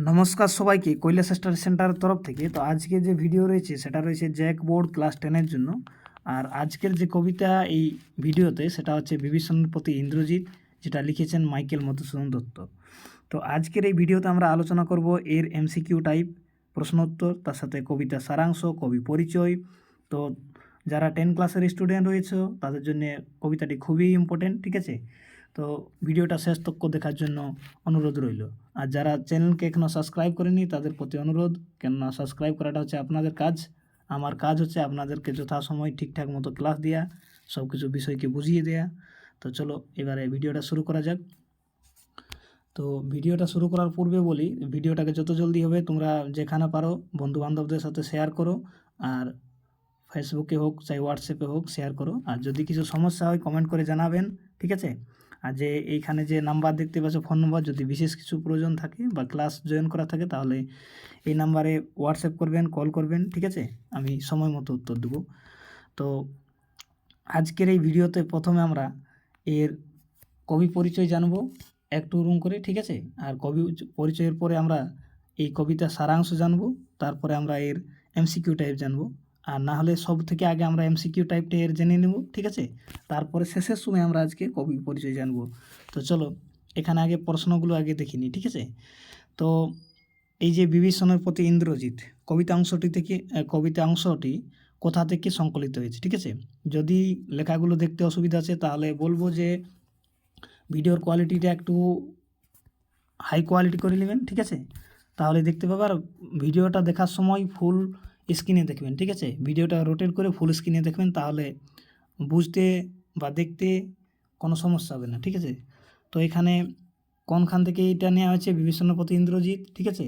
নমস্কার সবাইকে কৈলাস স্টাডি সেন্টারের তরফ থেকে। তো আজকে যে ভিডিও রয়েছে সেটা রয়েছে জ্যাক বোর্ড ক্লাস 10-এর জন্য। আর আজকের যে কবিতা এই ভিডিওতে সেটা হচ্ছে বিভীষণের প্রতি ইন্দ্রজিৎ, যেটা লিখেছেন মাইকেল মধুসূদন দত্ত। তো আজকের এই ভিডিওতে আমরা আলোচনা করব এর এমসিকিউ টাইপ প্রশ্নোত্তর, তার সাথে কবিতা সারাংশ, কবি পরিচয়। তো যারা 10 ক্লাসের স্টুডেন্ট রয়েছে তাদের জন্য কবিতাটি খুবই ইম্পর্টেন্ট, ঠিক আছে। তো ভিডিওটা শেষ তক দেখার জন্য অনুরোধ রইল। আর যারা চ্যানেলকে এখনও সাবস্ক্রাইব করেনি তাদের প্রতি অনুরোধ, কেননা সাবস্ক্রাইব করাটা হচ্ছে আপনাদের কাজ। আমার কাজ হচ্ছে আপনাদেরকে যথাসময় ঠিকঠাক মতো ক্লাস দেওয়া, সব কিছু বিষয়কে বুঝিয়ে দেওয়া। তো চলো এবারে ভিডিওটা শুরু করা যাক। তো ভিডিওটা শুরু করার পূর্বে বলি, ভিডিওটাকে যত জলদি হবে তোমরা যেখানে পারো বন্ধুবান্ধবদের সাথে শেয়ার করো, আর ফেসবুকে হোক চাই হোয়াটসঅ্যাপে হোক শেয়ার করো। আর যদি কিছু সমস্যা হয় কমেন্ট করে জানাবেন, ঠিক আছে। আর যে এইখানে যে নাম্বার দেখতে পাচ্ছ ফোন নাম্বার, যদি বিশেষ কিছু প্রয়োজন থাকে বা ক্লাস জয়েন করা থাকে তাহলে এই নাম্বারে হোয়াটসঅ্যাপ করবেন, কল করবেন, ঠিক আছে। আমি সময় মতো উত্তর দেবো। তো আজকের এই ভিডিওতে প্রথমে আমরা এর কবি পরিচয় জানবো একটু করে, ঠিক আছে। আর কবি পরিচয়ের পরে আমরা এই কবিতার সারাংশ জানবো, তারপরে আমরা এর এমসিকিউ টাইপ জানবো। আর না হলে সব থেকে আগে আমরা এমসিকিউ টাইপটা এর জেনে নেব, ঠিক আছে। তারপরে শেষের সময় আমরা আজকে কবি পরিচয় জানবো। তো চলো এখানে আগে প্রশ্নগুলো আগে দেখিনি, ঠিক আছে। তো এই যে বিভীষণের প্রতি ইন্দ্রজিৎ কবিতা অংশটি কোথা থেকে সংকলিত হয়েছে, ঠিক আছে। যদি লেখাগুলো দেখতে অসুবিধা আছে তাহলে বলবো যে ভিডিওর কোয়ালিটিটা একটু হাই কোয়ালিটি করে নেবেন, ঠিক আছে, তাহলে দেখতে পাবে। আর ভিডিওটা দেখার সময় ফুল স্ক্রিনে দেখবেন, ঠিক আছে। ভিডিওটা রোটেট করে ফুল স্ক্রিনে দেখবেন, তাহলে বুঝতে বা দেখতে কোনো সমস্যা হবে না, ঠিক আছে। তো এখানে কোনখান থেকে এটা নেওয়া হয়েছে, বিভীষণের প্রতি ইন্দ্রজিৎ, ঠিক আছে,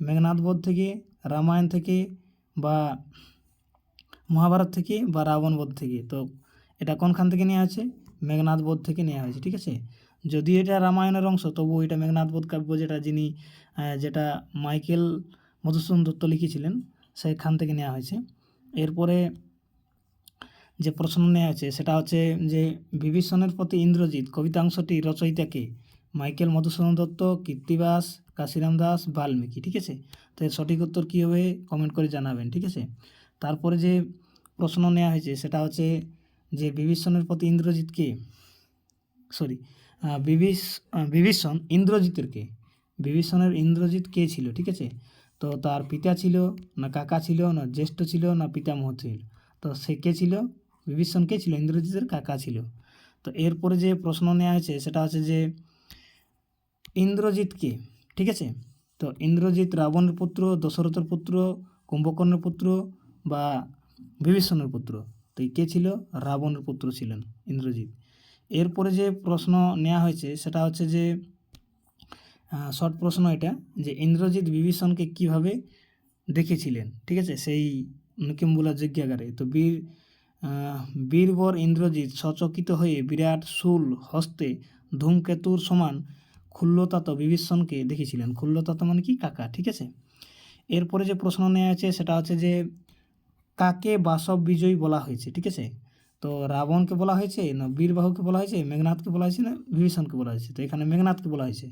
মেঘনাদ বধ থেকে, রামায়ণ থেকে, বা মহাভারত থেকে, বা রাবণ বধ থেকে। তো এটা কোনখান থেকে নেওয়া হয়েছে, মেঘনাদ বধ থেকে নেওয়া হয়েছে, ঠিক আছে। যদি এটা রামায়ণের অংশ তবুও এটা মেঘনাদ বধ কাব্য যেটা মাইকেল মধুসূদন দত্ত লিখেছিলেন সেখান থেকে নেওয়া হয়েছে। এরপরে যে প্রশ্ন নেওয়া হয়েছে সেটা হচ্ছে যে বিভীষণের প্রতি ইন্দ্রজিৎ কবিতাংশটি রচয়িতাকে, মাইকেল মধুসূদন দত্ত, কীর্তিবাস, কাশিরাম দাস, বাল্মীকি, ঠিক আছে। তো এর সঠিক উত্তর কী হবে কমেন্ট করে জানাবেন, ঠিক আছে। তারপরে যে প্রশ্ন নেওয়া হয়েছে সেটা হচ্ছে যে বিভীষণের প্রতি ইন্দ্রজিৎকে বিভীষণ ইন্দ্রজিতের কে, বিভীষণের ইন্দ্রজিৎ কে ছিল, ঠিক আছে। তো তার পিতা ছিল না কাকা ছিল না জ্যেষ্ঠ ছিল না পিতামহ ছিল। তো সে কে ছিল, বিভীষণ কে ছিল, ইন্দ্রজিতের কাকা ছিল। তো এরপরে যে প্রশ্ন নেওয়া হয়েছে সেটা হচ্ছে যে ইন্দ্রজিৎ কে, ঠিক আছে। তো ইন্দ্রজিৎ রাবণের পুত্র, দশরথের পুত্র, কুম্ভকর্ণের পুত্র, বা বিভীষণের পুত্র। তো কে ছিল, রাবণের পুত্র ছিলেন ইন্দ্রজিৎ। এরপরে যে প্রশ্ন নেওয়া হয়েছে সেটা হচ্ছে যে শর্ট প্রশ্ন এটা, যে ইন্দ্রজিৎ বিভীষণকে কিভাবে দেখেছিলেন, ঠিক আছে, সেই নকিম্বুলা যজ্ঞাগারে। তো বীরবর ইন্দ্রজিৎ সচকিত হয়ে বিরাট শূল হস্তে ধূমকেতুর সমান ক্ষুল্লতাত বিভীষণকে দেখেছিলেন। ক্ষুল্লতাত মানে কি, কাকা, ঠিক আছে। এরপরে যে প্রশ্ন নেওয়া আছে সেটা হচ্ছে যে কাকে বাসব বিজয়ী বলা হয়েছে, ঠিক আছে। তো রাবণকে বলা হয়েছে না বীরবাহুকে বলা হয়েছে, মেঘনাদকে বলা হয়েছে না বিভীষণকে বলা হয়েছে। তো এখানে মেঘনাদকে বলা হয়েছে।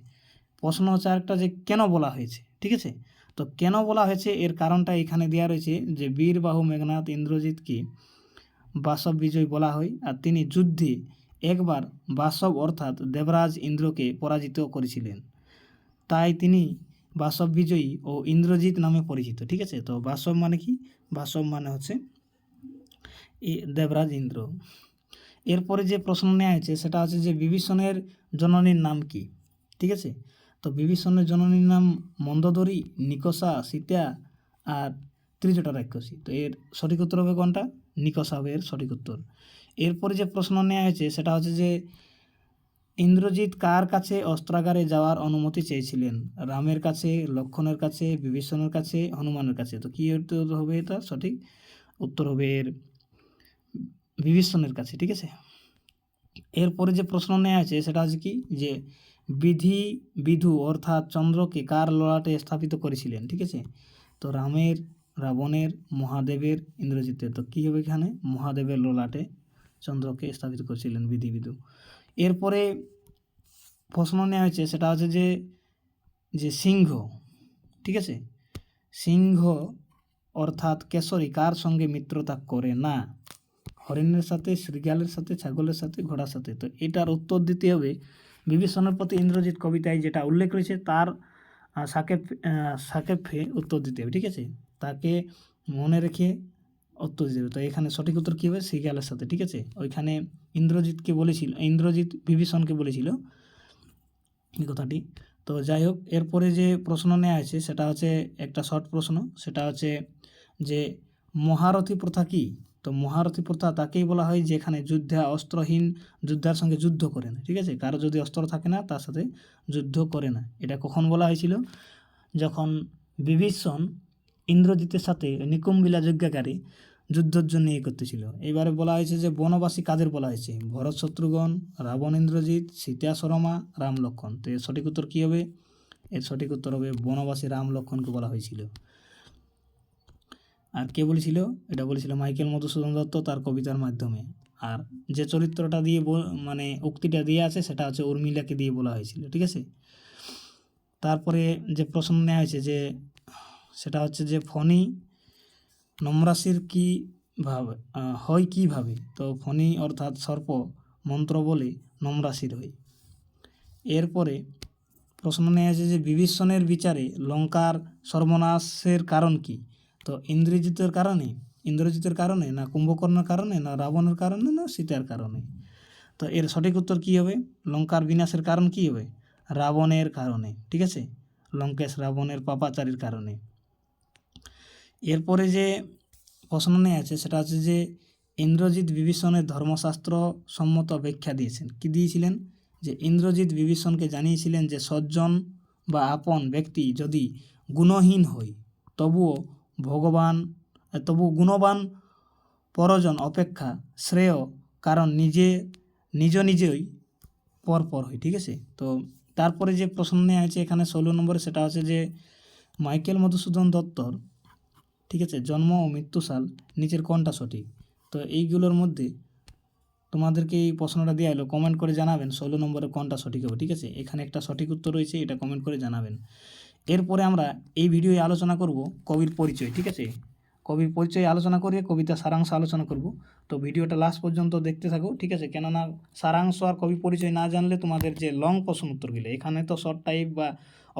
প্রশ্ন হচ্ছে আরেকটা যে কেন বলা হয়েছে, ঠিক আছে। তো কেন বলা হয়েছে এর কারণটা এখানে দেওয়া রয়েছে, যে বীরবাহু মেঘনাদ ইন্দ্রজিৎকে বাসব বিজয় বলা হয়, আর তিনি যুদ্ধে একবার বাসব অর্থাৎ দেবরাজ ইন্দ্রকে পরাজিত করেছিলেন, তাই তিনি বাসব বিজয়ী ও ইন্দ্রজিৎ নামে পরিচিত, ঠিক আছে। তো বাসব মানে কি, বাসব মানে হচ্ছে দেবরাজ ইন্দ্র। এরপরে যে প্রশ্ন নেওয়া হয়েছে সেটা হচ্ছে যে বিভীষণের জননীর নাম কি, ঠিক আছে। তো বিভীষণের জননীর নাম মন্দোদরী, নিকষা, সীতা, আর ত্রিজটা রাক্ষসী। তো এর সঠিক উত্তর হবে কোনটা, নিকষা হবে এর সঠিক উত্তর। এরপরে যে প্রশ্ন নেওয়া হয়েছে সেটা হচ্ছে যে ইন্দ্রজিৎ কার কাছে অস্ত্রাগারে যাওয়ার অনুমতি চেয়েছিলেন, রামের কাছে, লক্ষ্মণের কাছে, বিভীষণের কাছে, হনুমানের কাছে। তো কী উত্তর হবে, এটা সঠিক উত্তর হবে এর বিভীষণের কাছে, ঠিক আছে। এরপরে যে প্রশ্ন নেওয়া আছে সেটা হচ্ছে কি, যে বিধু অর্থাৎ চন্দ্রকে কার ললাটে স্থাপিত করেছিলেন, ঠিক আছে। তো রামের, রাবণের, মহাদেবের, ইন্দ্রজিতের। তো কী হবে এখানে, মহাদেবের ললাটে চন্দ্রকে স্থাপিত করেছিলেন বিধু। এরপরে প্রশ্ন নেওয়া হয়েছে সেটা হচ্ছে যে সিংহ ঠিক আছে। সিংহ অর্থাৎ কেশরী কার সঙ্গে মিত্রতা করে না? হরিণের সাথে, শৃগালের সাথে, ছাগলের সাথে, ঘোড়ার সাথে। তো এটার উত্তর দিতে হবে বিভীষণের প্রতি ইন্দ্রজিৎ কবিতায় যেটা উল্লেখ রয়েছে তার সাপেক্ষে উত্তর দিতে হবে, ঠিক আছে। তাকে মনে রেখে উত্তর দিতে হবে। তো এখানে সঠিক উত্তর কী হবে? শৃগালের সাথে, ঠিক আছে। ওইখানে ইন্দ্রজিৎ বিভীষণকে বলেছিল এই কথাটি। তো যাই হোক, এরপরে যে প্রশ্ন নেওয়া আছে সেটা হচ্ছে একটা শর্ট প্রশ্ন, সেটা হচ্ছে যে মহারথী প্রথা কী? তো মহারথী প্রথা তাকেই বলা হয় যেখানে অস্ত্রহীন যোদ্ধার সঙ্গে যুদ্ধ করে না, ঠিক আছে। কারো যদি অস্ত্র থাকে না তার সাথে যুদ্ধ করে না। এটা কখন বলা হয়েছিল? যখন বিভীষণ ইন্দ্রজিতের সাথে নিকুম্বিলা যজ্ঞাকারে যুদ্ধের জন্য করতেছিল। এবারে বলা হয়েছে যে বনবাসী কাদের বলা হয়েছে? ভরত শত্রুঘ্ন, রাবণ ইন্দ্রজিৎ, সীতা সরমা, রাম লক্ষ্মণ। তো এর সঠিক উত্তর কী হবে? এর সঠিক উত্তর হবে বনবাসী রাম লক্ষ্মণকে বলা হয়েছিল। আর কে বলেছিল? এটা বলেছিল মাইকেল মধুসূদন দত্ত তার কবিতার মাধ্যমে। আর যে চরিত্রটা দিয়ে মানে উক্তিটা দিয়ে আছে সেটা হচ্ছে উর্মিলাকে দিয়ে বলা হয়েছিল, ঠিক আছে। তারপরে যে প্রশ্ন নেওয়া হয়েছে যে সেটা হচ্ছে যে ফণী নম্রাশির কীভাবে হয় কীভাবে? তো ফণী অর্থাৎ সর্প মন্ত্র বলে নম্রাশির হয়। এরপরে প্রশ্ন নেওয়া আছে যে বিভীষণের বিচারে লঙ্কার সর্বনাশের কারণ কী? তো ইন্দ্রজিতের কারণে, না কুম্ভকর্ণের কারণে, না রাবণের কারণে, না সীতার কারণে? তো এর সঠিক উত্তর কী হবে? লঙ্কার বিনাশের কারণ কী হবে? রাবণের কারণে, ঠিক আছে। লঙ্কেশ রাবণের পাপাচারীর কারণে। এরপরে যে প্রশ্ন নিয়ে আছে সেটা হচ্ছে যে ইন্দ্রজিৎ বিভীষণের ধর্মশাস্ত্র সম্মত ব্যাখ্যা দিয়েছেন। কি দিয়েছিলেন? যে ইন্দ্রজিৎ বিভীষণকে জানিয়েছিলেন যে সজ্জন বা আপন ব্যক্তি যদি গুণহীন হয় তবু গুণবান পরজন অপেক্ষা শ্রেয়, কারণ নিজেই পরপর হয়, ঠিক আছে। তো তারপরে যে প্রশ্ন নেওয়া আছে এখানে 16 নম্বরে সেটা হচ্ছে যে মাইকেল মধুসূদন দত্তর, ঠিক আছে, জন্ম ও মৃত্যুসাল নিচের কোনটা সঠিক? তো এইগুলোর মধ্যে তোমাদেরকে এই প্রশ্নটা দেওয়া হলো, কমেন্ট করে জানাবেন 16 নম্বরে কোনটা সঠিক হবে, ঠিক আছে। এখানে একটা সঠিক উত্তর রয়েছে, এটা কমেন্ট করে জানাবেন। এরপরে আমরা এই ভিডিওয়ে আলোচনা করব কবির পরিচয়, ঠিক আছে। কবির পরিচয় আলোচনা করে কবিতা সারাংশ আলোচনা করব। তো ভিডিওটা লাস্ট পর্যন্ত দেখতে থাকো, ঠিক আছে। কেননা সারাংশ আর কবি পরিচয় না জানলে তোমাদের যে লং প্রশ্ন উত্তরগুলো, এখানে তো শর্ট টাইপ বা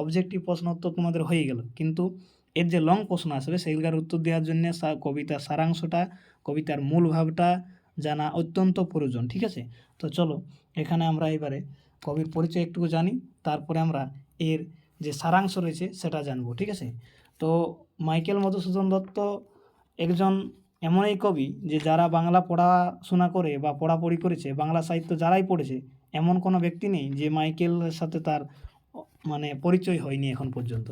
অবজেক্টিভ প্রশ্ন উত্তর তোমাদের হয়ে গেল, কিন্তু এর যে লং প্রশ্ন আসবে সেইগুলোর উত্তর দেওয়ার জন্য কবিতার সারাংশটা, কবিতার মূল ভাবটা জানা অত্যন্ত প্রয়োজন, ঠিক আছে। তো চলো এখানে আমরা এবারে কবির পরিচয় একটু জানি, তারপরে আমরা এর যে সারাংশ রয়েছে সেটা জানবো, ঠিক আছে। তো মাইকেল মধুসূদন দত্ত একজন এমনই কবি যে যারা বাংলা পড়াশোনা করে বা পড়াপড়ি করেছে, বাংলা সাহিত্য যারাই পড়েছে, এমন কোনো ব্যক্তি নেই যে মাইকেলের সাথে তার মানে পরিচয় হয়নি এখন পর্যন্ত।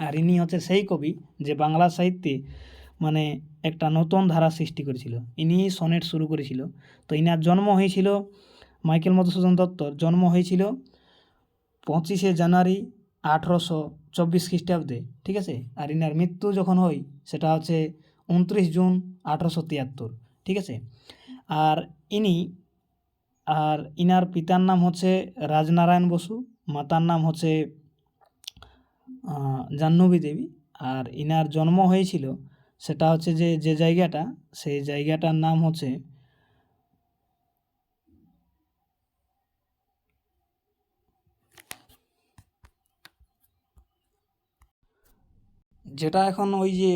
আর ইনি হচ্ছে সেই কবি যে বাংলা সাহিত্যে মানে একটা নতুন ধারা সৃষ্টি করেছিল। ইনি সনেট শুরু করেছিল। তো ইনার জন্ম হয়েছিল, মাইকেল মধুসূদন দত্তর জন্ম হয়েছিল 25শে জানুয়ারি 1824 খ্রিস্টাব্দে, ঠিক আছে। আর ইনার মৃত্যু যখন হয় সেটা হচ্ছে 29 জুন 1873, ঠিক আছে। আর ইনার পিতার নাম হচ্ছে রাজনারায়ণ বসু, মাতার নাম হচ্ছে জাহ্নবী দেবী। আর ইনার জন্ম হয়েছিল সেটা হচ্ছে যে জায়গাটা, সেই জায়গাটার নাম হচ্ছে যেটা এখন ওই যে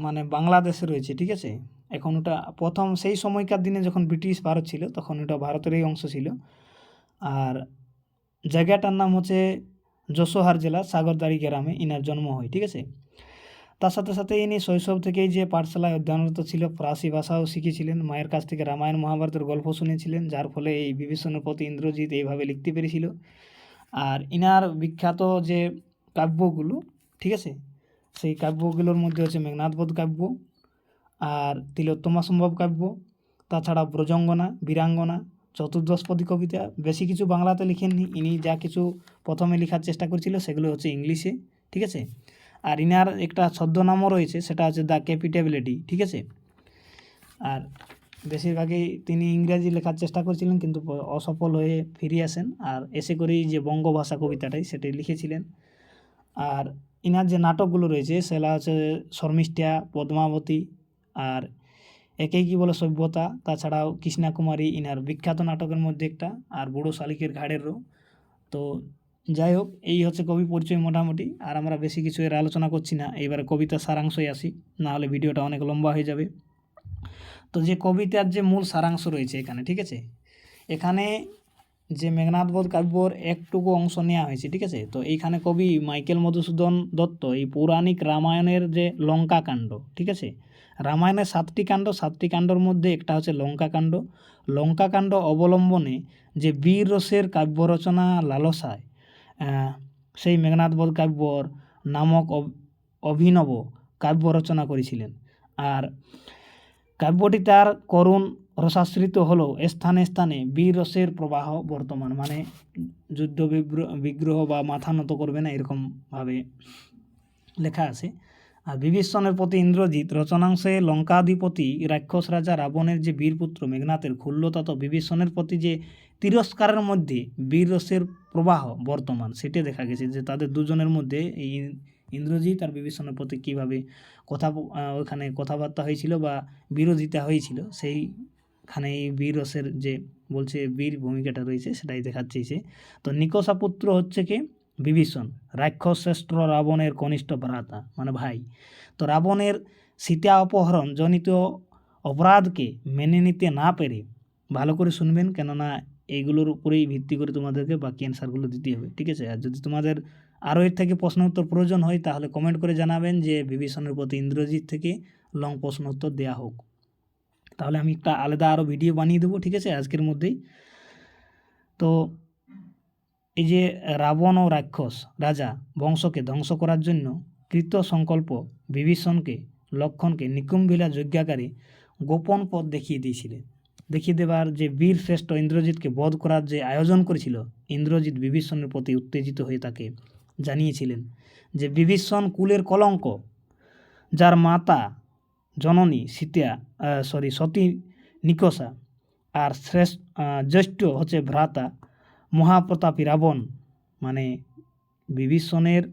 মানে বাংলাদেশে রয়েছে, ঠিক আছে। এখন ওটা প্রথম সেই সময়কার দিনে যখন ব্রিটিশ ভারত ছিল তখন ওটা ভারতেরই অংশ ছিল। আর জায়গাটার নাম হচ্ছে যশোহার জেলা সাগরদাড়ি গ্রামে ইনার জন্ম হয়, ঠিক আছে। তার সাথে সাথে ইনি শৈশব থেকেই যে পাঠশালায় অধ্যয়নরত ছিল, ফরাসি ভাষাও শিখেছিলেন, মায়ের কাছ থেকে রামায়ণ মহাভারতের গল্প শুনেছিলেন, যার ফলে এই বিভীষণের প্রতি ইন্দ্রজিৎ এইভাবে লিখতে পেরেছিল। আর ইনার বিখ্যাত যে কাব্যগুলো, ঠিক আছে, সেই কাব্যগুলোর মধ্যে হচ্ছে মেঘনাদবধ কাব্য আর তিলোত্তমা সম্ভব কাব্য, তাছাড়া ব্রজঙ্গনা, বীরাঙ্গনা, চতুর্দশপদী কবিতা। বেশি কিছু বাংলাতে লিখেননি, ইনি যা কিছু প্রথমে লেখার চেষ্টা করেছিল সেগুলো হচ্ছে ইংলিশে, ঠিক আছে। আর ইনার একটা ছদ্মনামও রয়েছে, সেটা হচ্ছে দ্য ক্যাপিটেবিলিটি, ঠিক আছে। আর বেশিরভাগই তিনি ইংরেজি লেখার চেষ্টা করেছিলেন কিন্তু অসফল হয়ে ফিরে আসেন, আর এসে করেই যে বঙ্গভাষা কবিতাটাই সেটাই লিখেছিলেন। আর ইনার যে নাটকগুলো রয়েছে সেটা হচ্ছে শর্মিষ্ঠা, পদ্মাবতী আর একেই কি বলে সভ্যতা, তাছাড়াও কৃষ্ণা কুমারী ইনার বিখ্যাত নাটকের মধ্যে একটা, আর বুড়ো শালিকের ঘাড়েরও। তো যাই হোক, এই হচ্ছে কবি পরিচয় মোটামুটি, আর আমরা বেশি কিছু এর আলোচনা করছি না। এইবারে কবিতার সারাংশই আসি, নাহলে ভিডিওটা অনেক লম্বা হয়ে যাবে। তো যে কবিতার যে মূল সারাংশ রয়েছে এখানে, ঠিক আছে, এখানে যে মেঘনাদবধ কাব্যর একটুকু অংশ নেওয়া হয়েছে, ঠিক আছে। তো এইখানে কবি মাইকেল মধুসূদন দত্ত এই পৌরাণিক রামায়ণের যে লঙ্কাকাণ্ড, ঠিক আছে, রামায়ণের 7টি কাণ্ড, 7টি কাণ্ডর মধ্যে একটা হচ্ছে লঙ্কাকাণ্ড। লঙ্কাকাণ্ড অবলম্বনে যে বীর রসের কাব্য রচনা লালসায় সেই মেঘনাদবধ কাব্যর নামক অভিনব কাব্য রচনা করেছিলেন। আর কাব্যটি তার করুণ রসাশ্রিত হলেও স্থানে স্থানে বীর রসের প্রবাহ বর্তমান, মানে যুদ্ধ বিগ্রহ বা মাথা নত করবে না এরকমভাবে লেখা আছে। আর বিভীষণের প্রতি ইন্দ্রজিৎ রচনাংশে লঙ্কাধিপতি রাক্ষস রাজা রাবণের যে বীরপুত্র মেঘনাথের ক্ষুল্লতা, তো বিভীষণের প্রতি যে তিরস্কারের মধ্যে বীর রসের প্রবাহ বর্তমান, সেটা দেখা গেছে যে তাদের দুজনের মধ্যে এই ইন্দ্রজিৎ আর বিভীষণের প্রতি কীভাবে ওখানে কথাবার্তা হয়েছিল বা বিরোধিতা হয়েছিল, সেইখানে এই বীর রসের যে বলছে বীর ভূমিকাটা রয়েছে সেটাই দেখাচ্ছে সে। তো নিকষা পুত্র হচ্ছে কি বিভীষণ, রাক্ষস শ্রেষ্ঠ রাবণের কনিষ্ঠ ভ্রাতা, মানে ভাই। তো রাবণের সীতা অপহরণ জনিত অপরাধকে মেনে নিতে না পেরে, ভালো করে শুনবেন কেননা এইগুলোর উপরেই ভিত্তি করে তোমাদেরকে বাকি অ্যান্সারগুলো দিতে হবে, ঠিক আছে। আর যদি তোমাদের আরও এর থেকে প্রশ্ন উত্তর প্রয়োজন হয় তাহলে কমেন্ট করে জানাবেন যে বিভীষণের প্রতি ইন্দ্রজিৎ থেকে লং প্রশ্ন উত্তর দেওয়া হোক, তাহলে আমি একটা আলাদা আরও ভিডিও বানিয়ে দেবো, ঠিক আছে, আজকের মধ্যেই। তো এই যে রাবণ ও রাক্ষস রাজা বংশকে ধ্বংস করার জন্য কৃত সংকল্প বিভীষণকে লক্ষণকে নিকুম্ভিলা যজ্ঞাকারে গোপন পথ দেখিয়ে দেবার যে বীর শ্রেষ্ঠ ইন্দ্রজিৎকে বধ করার যে আয়োজন করেছিল, ইন্দ্রজিৎ বিভীষণের প্রতি উত্তেজিত হয়ে তাকে জানিয়েছিলেন যে বিভীষণ কুলের কলঙ্ক, যার মাতা জননী সতী নিকষা আর জ্যেষ্ঠ হচ্ছে ভ্রাতা মহাপ্রতাপী রাবণ, মানে বিভীষণের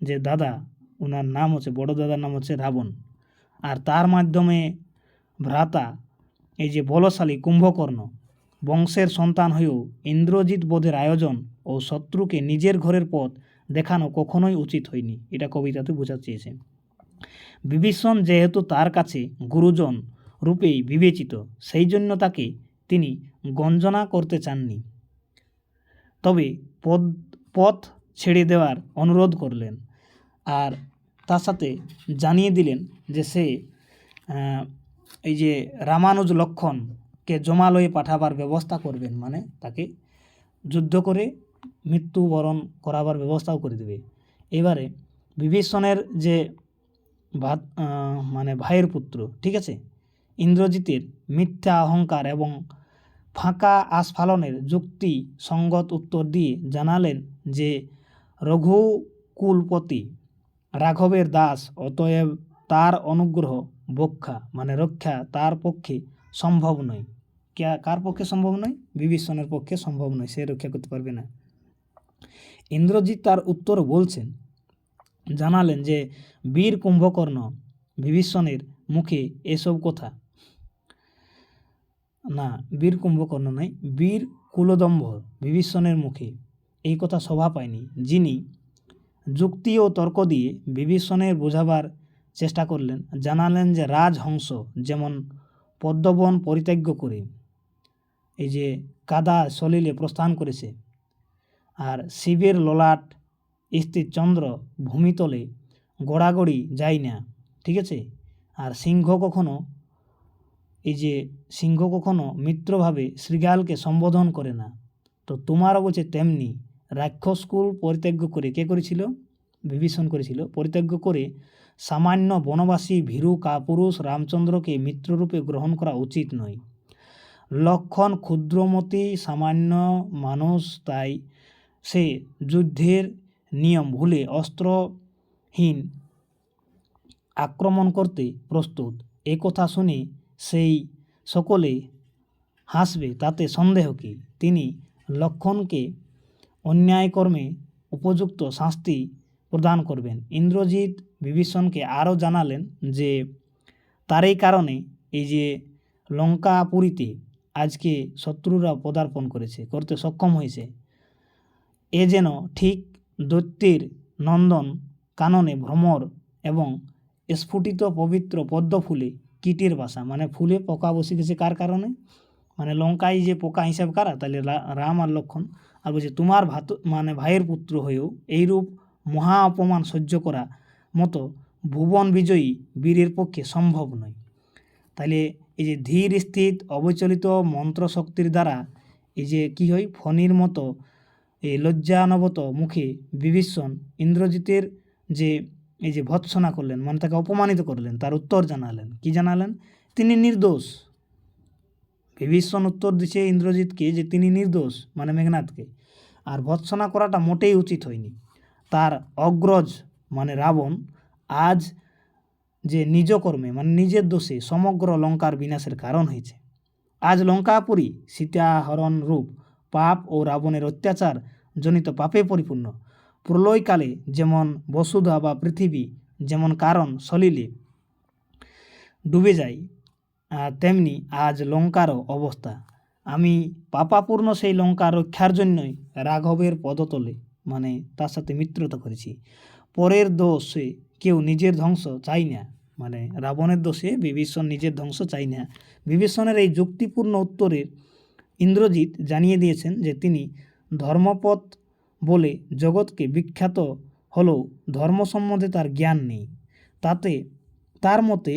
যে দাদা ওনার নাম হচ্ছে, বড় দাদার নাম হচ্ছে রাবণ, আর তার মাধ্যমে ভ্রাতা এই যে বলশালী কুম্ভকর্ণ বংশের সন্তান হয়েও ইন্দ্রজিৎ বধের আয়োজন ও শত্রুকে নিজের ঘরের পথ দেখানো কখনোই উচিত হয়নি, এটা কবিতাতে বোঝাতে চেয়েছে। বিভীষণ যেহেতু তার কাছে গুরুজন রূপেই বিবেচিত, সেই জন্য তাকে তিনি গঞ্জনা করতে চাননি, তবে পথ ছেড়ে দেওয়ার অনুরোধ করলেন। আর তার সাথে জানিয়ে দিলেন যে সে এই যে রামানুজ লক্ষণকে জমালয়ে পাঠাবার ব্যবস্থা করবেন, মানে তাকে যুদ্ধ করে মৃত্যুবরণ করাবার ব্যবস্থাও করে দেবে। এবারে বিভীষণের যে মানে ভাইয়ের পুত্র, ঠিক আছে, ইন্দ্রজিতের মিথ্যা অহংকার এবং ফাঁকা আস্ফালনের যুক্তি সঙ্গত উত্তর দিয়ে জানালেন যে রঘুকুলপতি রাঘবের দাস, অতএব তার অনুগ্রহ রক্ষা তার পক্ষে সম্ভব নয়। কার পক্ষে সম্ভব নয়? বিভীষণের পক্ষে সম্ভব নয়, সে রক্ষা করতে পারবে না। ইন্দ্রজিৎ তার উত্তর জানালেন যে বীর কুম্ভকর্ণ বিভীষণের মুখে এসব কথা, না বীর কুম্ভকর্ণ নয়, বীর কুলদম্ভ বিভীষণের মুখে এই কথা শোভা পায়নি, যিনি যুক্তি ও তর্ক দিয়ে বিভীষণের বোঝাবার চেষ্টা করলেন। জানালেন যে রাজহংস যেমন পদ্মবন পরিত্যাগ করে এই যে কাদা সলিলে প্রস্থান করেছে, আর শিবের ললাট স্থির চন্দ্র ভূমিতলে গড়াগড়ি যায় না, ঠিক আছে। আর সিংহ কখনো মিত্রভাবে শৃগালকে সম্বোধন করে না। তো তোমারও বলছে তেমনি রাক্ষসকুল পরিত্যাগ করে কে করেছিল? বিভীষণ করেছিল। পরিত্যাগ করে সামান্য বনবাসী ভীরু কাপুরুষ রামচন্দ্রকে মিত্ররূপে গ্রহণ করা উচিত নয়। লক্ষণ ক্ষুদ্রমতি সামান্য মানুষ, তাই সে যুদ্ধের নিয়ম ভুলে অস্ত্রহীন আক্রমণ করতে প্রস্তুত। এ কথা শুনে সেই সকলে হাসবে, তাতে সন্দেহ কি। তিনি লক্ষণকে অন্যায়কর্মে উপযুক্ত শাস্তি প্রদান করবেন। ইন্দ্রজিৎ বিভীষণকে আরও জানালেন যে তার এই কারণে এই যে লঙ্কাপুরীতে আজকে শত্রুরা পদার্পণ করতে সক্ষম হয়েছে। এ যেন ঠিক দৈত্যের নন্দন কাননে ভ্রমর এবং স্ফুটিত পবিত্র পদ্ম ফুলে কীটের বাসা, মানে ফুলে পোকা বসে গেছে কার কারণে, মানে লঙ্কায় যে পোকা হিসাব কারা, তাহলে রাম আর লক্ষণ। আর বলছে তোমার ভাইয়ের পুত্র হয়েও এইরূপ মহা অপমান সহ্য করা মতো ভুবন বিজয়ী বীরের পক্ষে সম্ভব নয়। তাহলে এই যে ধীর স্থির অবিচলিত মন্ত্রশক্তির দ্বারা এই যে কী হয়, ফণির মতো এই লজ্জানবত মুখে বিভীষণ ইন্দ্রজিতের যে এই যে ভৎসনা করলেন, মানে তাকে অপমানিত করলেন, তার উত্তর জানালেন। কি জানালেন? তিনি নির্দোষ। বিভীষণ উত্তর দিচ্ছে ইন্দ্রজিৎকে যে তিনি নির্দোষ, মানে মেঘনাথকে। আর ভৎসনা করাটা মোটেই উচিত হয়নি। তার অগ্রজ মানে রাবণ আজ যে নিজ কর্মে মানে নিজের দোষে সমগ্র লঙ্কার বিনাশের কারণ হয়েছে। আজ লঙ্কাপুরী সীতাহরণ রূপ পাপ ও রাবণের অত্যাচার জনিত পাপে পরিপূর্ণ। প্রলয়কালে যেমন বসুধা বা পৃথিবী যেমন কারণ সলিলে ডুবে যায়, তেমনি আজ লঙ্কারও অবস্থা। আমি পাপাপূর্ণ সেই লঙ্কা রক্ষার জন্যই রাঘবের পদতলে মানে তার সাথে মিত্রতা করেছি। পরের দোষে কেউ নিজের ধ্বংস চাই না, মানে রাবণের দোষে বিভীষণ নিজের ধ্বংস চাই না। বিভীষণের এই যুক্তিপূর্ণ উত্তরে ইন্দ্রজিৎ জানিয়ে দিয়েছেন যে তিনি ধর্মপথ বলে জগৎকে বিখ্যাত হলেও ধর্ম সম্বন্ধে তার জ্ঞান নেই। তাতে তার মতে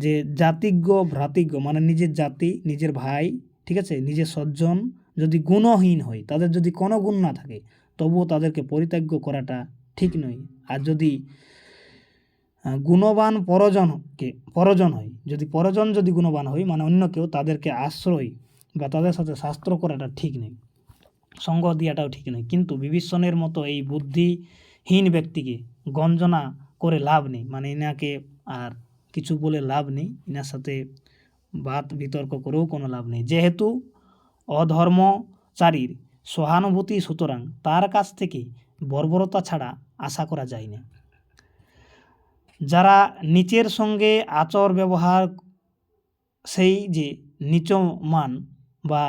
যে জাতিজ্ঞ ভ্রাতৃজ্ঞ মানে নিজের জাতি, নিজের ভাই, ঠিক আছে, নিজের স্বজন যদি গুণহীন হয়, তাদের যদি কোনো গুণ না থাকে, তবুও তাদেরকে পরিত্যাগ করাটা ঠিক নয়। আর যদি গুণবান পরজন হয়, যদি গুণবান হয় মানে অন্য কেউ, তাদেরকে আশ্রয় বা তাদের সাথে শাস্ত্র করাটা ঠিক নেই, সঙ্গ দেওয়াটাও ঠিক নয়। কিন্তু বিভীষণের মতো এই বুদ্ধিহীন ব্যক্তিকে গঞ্জনা করে লাভ নেই, মানে ইনাকে আর কিছু বলে লাভ নেই, ইনার সাথে বিতর্ক করেও কোনো লাভ নেই। যেহেতু অধর্মচারীর সহানুভূতি, সুতরাং তার কাছ থেকে বর্বরতা ছাড়া আশা করা যায় না। যারা নিচের সঙ্গে আচর ব্যবহার সেই যে নিচমান বা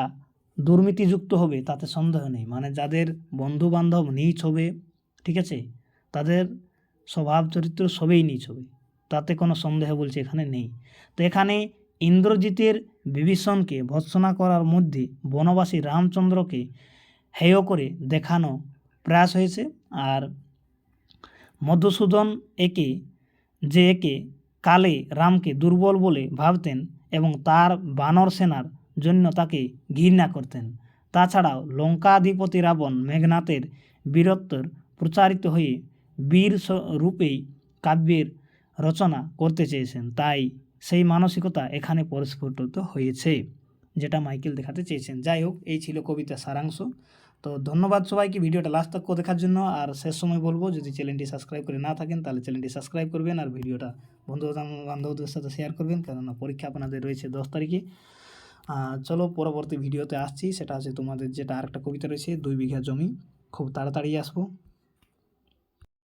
দুর্নীতিযুক্ত হবে তাতে সন্দেহ নেই, মানে যাদের বন্ধু বান্ধব নীচ হবে, ঠিক আছে, তাদের স্বভাব চরিত্র সবই নীচ হবে, তাতে কোনো সন্দেহ বলছে এখানে নেই। তো এখানে ইন্দ্রজিতের বিভীষণকে ভৎসনা করার মধ্যে বনবাসী রামচন্দ্রকে হেয় করে দেখানো প্রয়াস হয়েছে। আর মধুসূদন একে কালে রামকে দুর্বল বলে ভাবতেন এবং তার বানর সেনার জন্য তাকে ঘৃণা করতেন। তাছাড়াও লঙ্কাধিপতি রাবণ মেঘনাথের বীরত্বের প্রচারিত হয়ে বীর রূপেই কাব্যের রচনা করতে চেয়েছেন, তাই সেই মানসিকতা এখানে পরিস্ফুটিত হয়েছে, যেটা মাইকেল দেখাতে চেয়েছেন। যাই হোক, এই ছিল কবিতার সারাংশ। তো ধন্যবাদ সবাইকে ভিডিওটা লাস্ট তক দেখার জন্য। আর শেষ সময় বলবো, যদি চ্যানেলটি সাবস্ক্রাইব করে না থাকেন তাহলে চ্যানেলটি সাবস্ক্রাইব করবেন আর ভিডিওটা বান্ধবদের সাথে শেয়ার করবেন, কেননা পরীক্ষা আপনাদের রয়েছে 10 তারিখে। চলো পরবর্তী ভিডিওতে আসছি, সেটা হচ্ছে তোমাদের যেটা আরেকটা কবিতা রয়েছে 2 বিঘা জমি, খুব তাড়াতাড়ি আসবো।